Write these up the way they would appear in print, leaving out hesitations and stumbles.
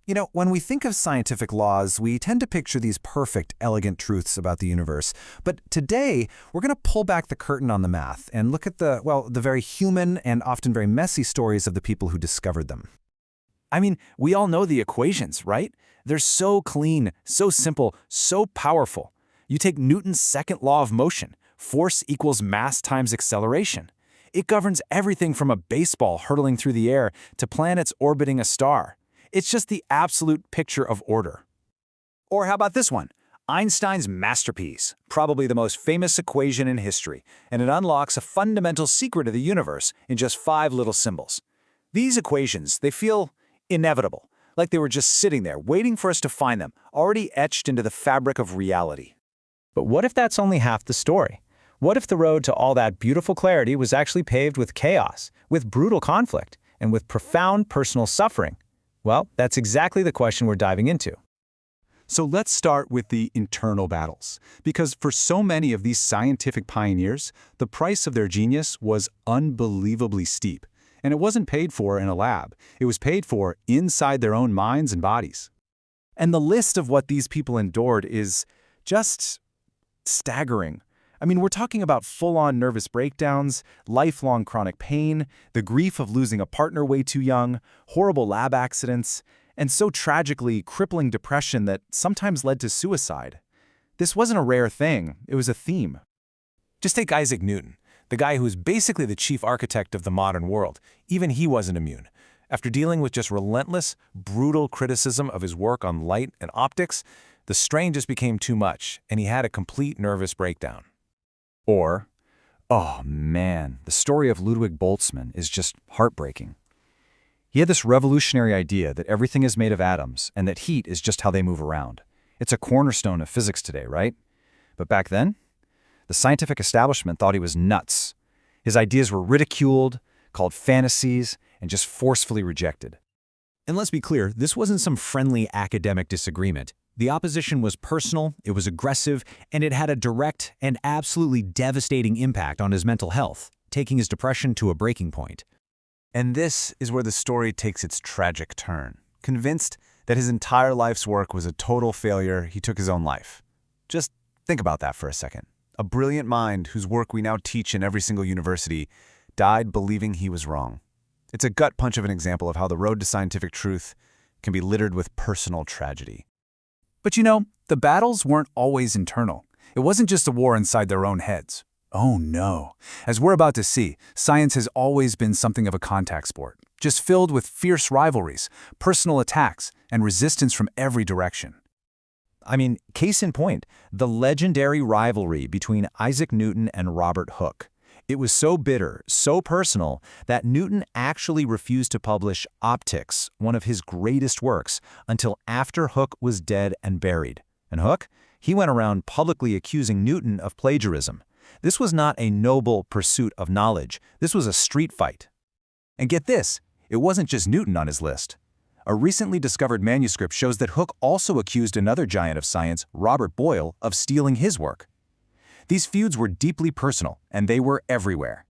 You know, when we think of scientific laws, we tend to picture these perfect, elegant truths about the universe. But today, we're going to pull back the curtain on the math and look at the very human and often very messy stories of the people who discovered them. I mean, we all know the equations, right? They're so clean, so simple, so powerful. You take Newton's second law of motion, force equals mass times acceleration. It governs everything from a baseball hurtling through the air to planets orbiting a star. It's just the absolute picture of order. Or how about this one? Einstein's masterpiece, probably the most famous equation in history, and it unlocks a fundamental secret of the universe in just 5 little symbols. These equations, they feel inevitable, like they were just sitting there waiting for us to find them, already etched into the fabric of reality. But what if that's only half the story? What if the road to all that beautiful clarity was actually paved with chaos, with brutal conflict, and with profound personal suffering? Well, that's exactly the question we're diving into. So let's start with the internal battles, because for so many of these scientific pioneers, the price of their genius was unbelievably steep. And it wasn't paid for in a lab. It was paid for inside their own minds and bodies. And the list of what these people endured is just staggering. I mean, we're talking about full-on nervous breakdowns, lifelong chronic pain, the grief of losing a partner way too young, horrible lab accidents, and so tragically crippling depression that sometimes led to suicide. This wasn't a rare thing, it was a theme. Just take Isaac Newton, the guy who's basically the chief architect of the modern world. Even he wasn't immune. After dealing with just relentless, brutal criticism of his work on light and optics, the strain just became too much, and he had a complete nervous breakdown. Or, oh man, the story of Ludwig Boltzmann is just heartbreaking. He had this revolutionary idea that everything is made of atoms and that heat is just how they move around. It's a cornerstone of physics today, right? But back then, the scientific establishment thought he was nuts. His ideas were ridiculed, called fantasies, and just forcefully rejected. And let's be clear, this wasn't some friendly academic disagreement. The opposition was personal, it was aggressive, and it had a direct and absolutely devastating impact on his mental health, taking his depression to a breaking point. And this is where the story takes its tragic turn. Convinced that his entire life's work was a total failure, he took his own life. Just think about that for a second. A brilliant mind whose work we now teach in every single university died believing he was wrong. It's a gut punch of an example of how the road to scientific truth can be littered with personal tragedy. But you know, the battles weren't always internal. It wasn't just a war inside their own heads. Oh no. As we're about to see, science has always been something of a contact sport, just filled with fierce rivalries, personal attacks, and resistance from every direction. I mean, case in point, the legendary rivalry between Isaac Newton and Robert Hooke. It was so bitter, so personal, that Newton actually refused to publish Optics, one of his greatest works, until after Hooke was dead and buried. And Hooke? He went around publicly accusing Newton of plagiarism. This was not a noble pursuit of knowledge. This was a street fight. And get this, it wasn't just Newton on his list. A recently discovered manuscript shows that Hooke also accused another giant of science, Robert Boyle, of stealing his work. These feuds were deeply personal, and they were everywhere.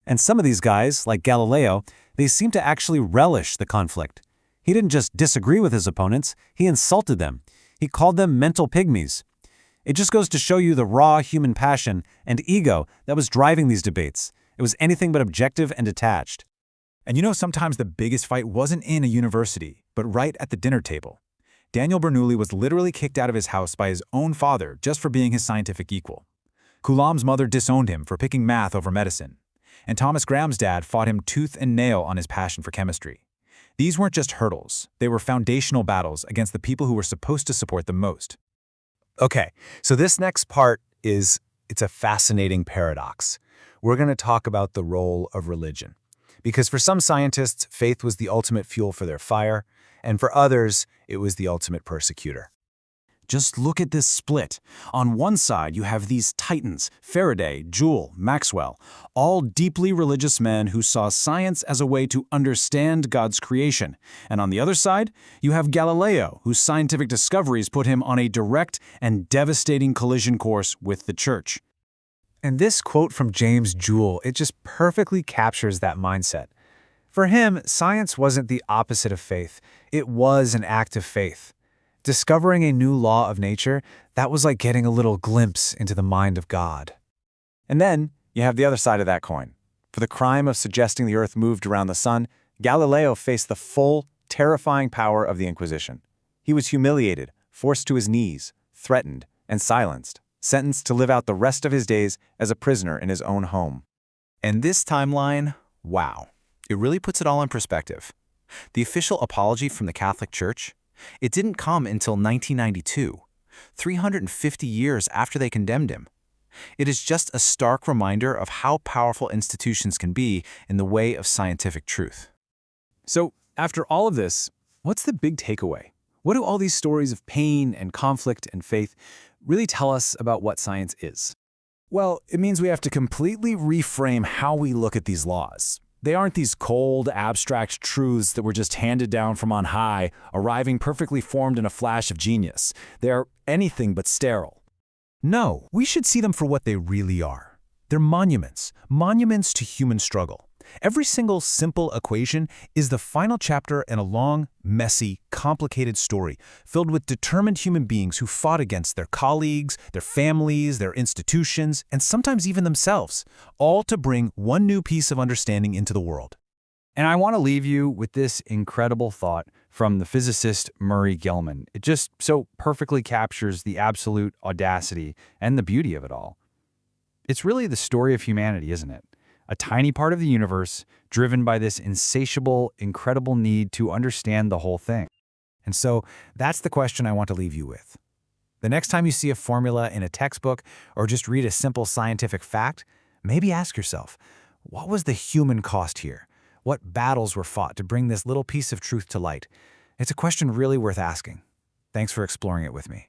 And some of these guys, like Galileo, they seemed to actually relish the conflict. He didn't just disagree with his opponents, he insulted them. He called them mental pygmies. It just goes to show you the raw human passion and ego that was driving these debates. It was anything but objective and detached. And you know, sometimes the biggest fight wasn't in a university, but right at the dinner table. Daniel Bernoulli was literally kicked out of his house by his own father just for being his scientific equal. Coulomb's mother disowned him for picking math over medicine. And Thomas Graham's dad fought him tooth and nail on his passion for chemistry. These weren't just hurdles, they were foundational battles against the people who were supposed to support them most. Okay, so this next part it's a fascinating paradox. We're going to talk about the role of religion. Because for some scientists, faith was the ultimate fuel for their fire, and for others, it was the ultimate persecutor. Just look at this split. On one side, you have these titans, Faraday, Joule, Maxwell, all deeply religious men who saw science as a way to understand God's creation. And on the other side, you have Galileo, whose scientific discoveries put him on a direct and devastating collision course with the church. And this quote from James Joule, it just perfectly captures that mindset. For him, science wasn't the opposite of faith. It was an act of faith. Discovering a new law of nature, that was like getting a little glimpse into the mind of God. And then you have the other side of that coin. For the crime of suggesting the Earth moved around the sun, Galileo faced the full, terrifying power of the Inquisition. He was humiliated, forced to his knees, threatened, and silenced, sentenced to live out the rest of his days as a prisoner in his own home. And this timeline, wow, it really puts it all in perspective. The official apology from the Catholic Church, it didn't come until 1992, 350 years after they condemned him. It is just a stark reminder of how powerful institutions can be in the way of scientific truth. So, after all of this, what's the big takeaway? What do all these stories of pain and conflict and faith really tell us about what science is? Well, it means we have to completely reframe how we look at these laws. They aren't these cold, abstract truths that were just handed down from on high, arriving perfectly formed in a flash of genius. They're anything but sterile. No, we should see them for what they really are. They're monuments to human struggle. Every single simple equation is the final chapter in a long, messy, complicated story filled with determined human beings who fought against their colleagues, their families, their institutions, and sometimes even themselves, all to bring one new piece of understanding into the world. And I want to leave you with this incredible thought from the physicist Murray Gell-Mann. It just so perfectly captures the absolute audacity and the beauty of it all. It's really the story of humanity, isn't it? A tiny part of the universe, driven by this insatiable, incredible need to understand the whole thing. And so that's the question I want to leave you with. The next time you see a formula in a textbook or just read a simple scientific fact, maybe ask yourself, what was the human cost here? What battles were fought to bring this little piece of truth to light? It's a question really worth asking. Thanks for exploring it with me.